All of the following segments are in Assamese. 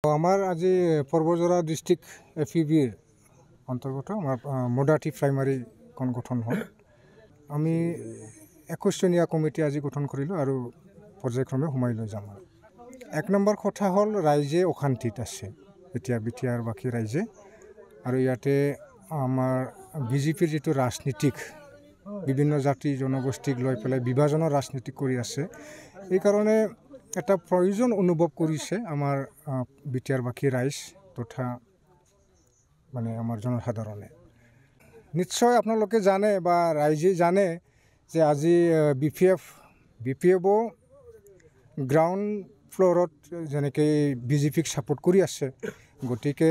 আমার আজি পর্বজোড়া ডিস্ট্রিক্ট এফইবির অন্তর্গত আমার মোডাটি প্রাইমারি গঠন হল। আমি 21 জনীয়া কমিটি আজি গঠন করিলো আর পর্যায়ক্রমে সোমাই লৈ যাম। 1 নম্বৰ কথা হল রাইজে অশান্তিত আছে এতিয়া বিটিআর বাকি রাইজে আর ইয়াতে আমার বিজেপির যেটো রাজনীতিক বিভিন্ন জাতি জনগোষ্ঠীক লৈ পেলাই বিভাজনৰ ৰাজনীতি কৰি আছে। এই কারণে এটা প্রয়োজন অনুভব করিছে আমার বিটিআর বাকি রাইজ তথা মানে আমার জনসাধারণে। নিশ্চয় আপোনালোকে জানে বা রাইজে জানে যে আজি বিপিএফও গ্রাউন্ড ফ্লোরত যেনেকে বিজেপিক সাপোর্ট কৰি আছে, গতিকে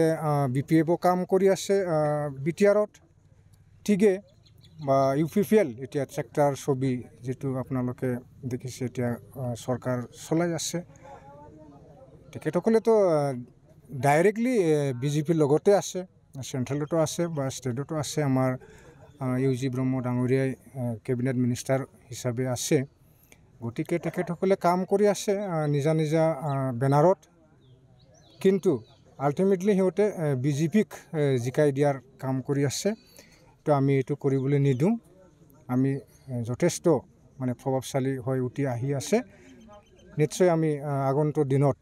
বিপিএফও কাম কৰি আছে বিটিআৰত ঠিকে বা ইউপিপিএল এতিয়া ট্ৰেক্টৰ ছবি যেটো আপোনালোকে দেখিছে এতিয়া সরকার চলাই আছে। তেখেতসকলে তো ডাইরেক্টলি বিজেপির লগতে আছে, সেন্ট্রেলতো আছে বা স্টেটতো আছে। আমার ইউজি ব্ৰহ্ম ডাঙৰীয়াই কেবিনেট মিনিষ্টাৰ হিসাবে আছে, গতিকে তেখেতসকলে কাম কৰি আছে নিজা নিজা বেনাৰত, কিন্তু আলটিমেটলি সিহঁতে বিজেপিক জিকাই দিয়াৰ কাম কৰি আছে। তো আমি এইটো কৰিবলৈ নিদিওঁ। আমি যথেষ্ট মানে প্ৰভাৱশালী হৈ উঠি আহি আছে। নিশ্চয় আমি আগন্তুক দিনত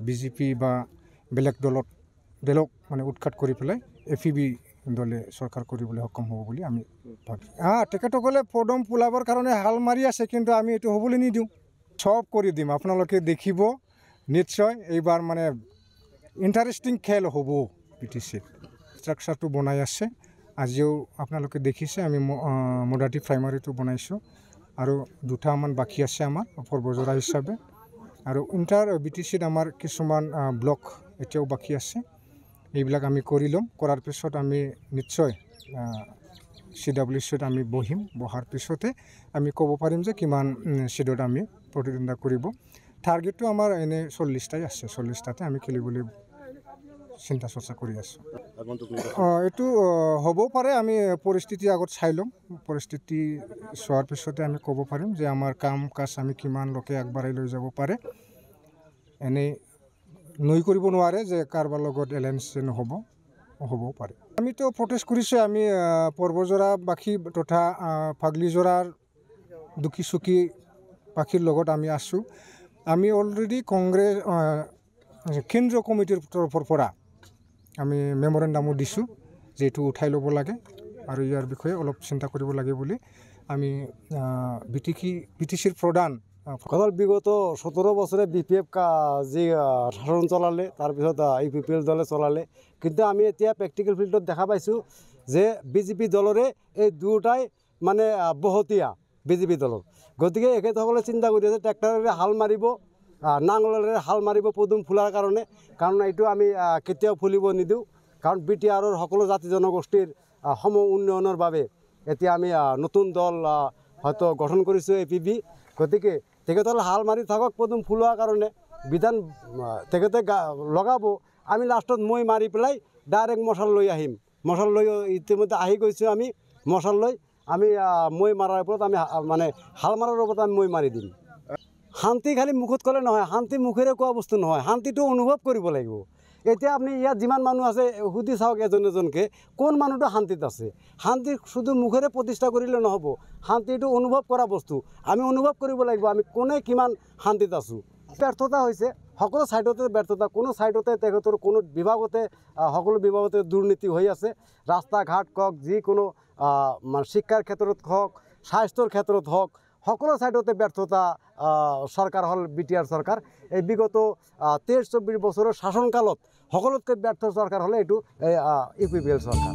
বিজেপি বা বেলেগ দলক মানে উৎখাত কৰি পেলাই এফইবি দলে চৰকাৰ কৰিবলৈ সক্ষম হ'ব বুলি আমি ভাবি। তেখেতসকলে পদম পোলাবৰ কাৰণে হাল মাৰি আছে, কিন্তু আমি এইটো হ'বলৈ নিদিওঁ। সব কৰি দিম, আপোনালোকে দেখিব নিশ্চয়। এইবাৰ মানে ইণ্টাৰেষ্টিং খেল হ'ব। পিটিচিত ষ্ট্ৰাকচাৰটো বনাই আছে, আজিও আপোনালোকে দেখিছে। আমি মোডাটি প্ৰাইমাৰীটো বনাইছোঁ আৰু দুটামান বাকী আছে আমাৰ পৰ্বজোৰা হিচাপে, আৰু বিটিচিত আমাৰ কিছুমান ব্লক এতিয়াও বাকী আছে। এইবিলাক আমি কৰি ল'ম। কৰাৰ পিছত আমি নিশ্চয় CWCত আমি বহিম। বহাৰ পিছতে আমি ক'ব পাৰিম যে কিমান সিটত আমি প্ৰতিদ্বন্দ্বিতা কৰিব। টাৰ্গেটটো আমাৰ এনে 40টাই আছে। 40টাতে আমি খেলিবলৈ চিন্তা চৰ্চা কৰি আছোঁ। এইটো হ'ব পাৰে, আমি পৰিস্থিতি আগত চাই ল'ম। পৰিস্থিতি চোৱাৰ পিছতে আমি ক'ব পাৰিম যে আমাৰ কাম কাজ আমি কিমান লোকে আগবাঢ়াই লৈ যাব পাৰে। এনেই নৈ কৰিব নোৱাৰে যে কাৰোবাৰ লগত এলায়েন্স নহ'ব পাৰে। আমিতো প্ৰটেষ্ট কৰিছোঁ। আমি পৰ্বজোৰাবাসী তথা ফাগলিজোৰাৰ দুখী চুখী বাসীৰ লগত আমি আছোঁ। আমি অলৰেডি কংগ্ৰেছ কেন্দ্ৰীয় কমিটিৰ তৰফৰ পৰা আমি মেমৰেণ্ডামো দিছোঁ যে এইটো উঠাই ল'ব লাগে আৰু ইয়াৰ বিষয়ে অলপ চিন্তা কৰিব লাগে বুলি। আমি বিটিচিৰ প্ৰধান বিগত 17 বছৰে বিপিএফ যি শাসন চলালে, তাৰপিছত ইউপিপিএল দলে চলালে, কিন্তু আমি এতিয়া প্ৰেক্টিকেল ফিল্ডত দেখা পাইছোঁ যে বিজেপি দলৰে এই দুটাই মানে বহতীয়া বিজেপি দলৰ। গতিকে এখেতসকলে চিন্তা কৰি আছে ট্ৰেক্টৰেৰে হাল মাৰিব, নাঙলেৰে হাল মাৰিব পদুম ফুলাৰ কাৰণে। কাৰণ এইটো আমি কেতিয়াও ফুলিব নিদিওঁ। কাৰণ বিটিআৰৰ সকলো জাতি জনগোষ্ঠীৰ সম উন্নয়নৰ বাবে এতিয়া আমি নতুন দল হয়তো গঠন কৰিছোঁ এপিবি। গতিকে তেখেতসকলে হাল মাৰি থাকক পদুম ফুলোৱাৰ কাৰণে, বিধান তেখেতে লগাব। আমি লাষ্টত মই মাৰি পেলাই ডাইৰেক্ট মশাল লৈ আহিম। মশাল লৈ ইতিমধ্যে আহি গৈছোঁ। আমি মশাল লৈ আমি মই মাৰাৰ ওপৰত আমি মানে হাল মাৰাৰ ওপৰত আমি মই মাৰি দিম। শান্তি খালি মুখত ক'লে নহয়, শান্তি মুখেৰে কোৱা বস্তু নহয়, শান্তিটো অনুভৱ কৰিব লাগিব। এতিয়া আপুনি ইয়াত যিমান মানুহ আছে সুধি চাওক এজন এজনকৈ, কোন মানুহটো শান্তিত আছে। শান্তি শুধু মুখেৰে প্ৰতিষ্ঠা কৰিলে নহ'ব, শান্তিটো অনুভৱ কৰা বস্তু। আমি অনুভৱ কৰিব লাগিব আমি কোনে কিমান শান্তিত আছোঁ। ব্যৰ্থতা হৈছে সকলো ছাইডতে ব্যৰ্থতা। কোনো ছাইডতে তেখেতৰ কোনো বিভাগতে সকলো বিভাগতে দুৰ্নীতি হৈ আছে। ৰাস্তা ঘাট কওক, যিকোনো শিক্ষাৰ ক্ষেত্ৰত হওক, স্বাস্থ্যৰ ক্ষেত্ৰত হওক, সকলো ছাইডতে ব্যৰ্থতা চৰকাৰ হ'ল বিটিআৰ চৰকাৰ। এই বিগত 23-24 বছৰৰ শাসনকালত সকলোতকৈ ব্যৰ্থ চৰকাৰ হ'লে এইটো ইউপিপিএল চৰকাৰ।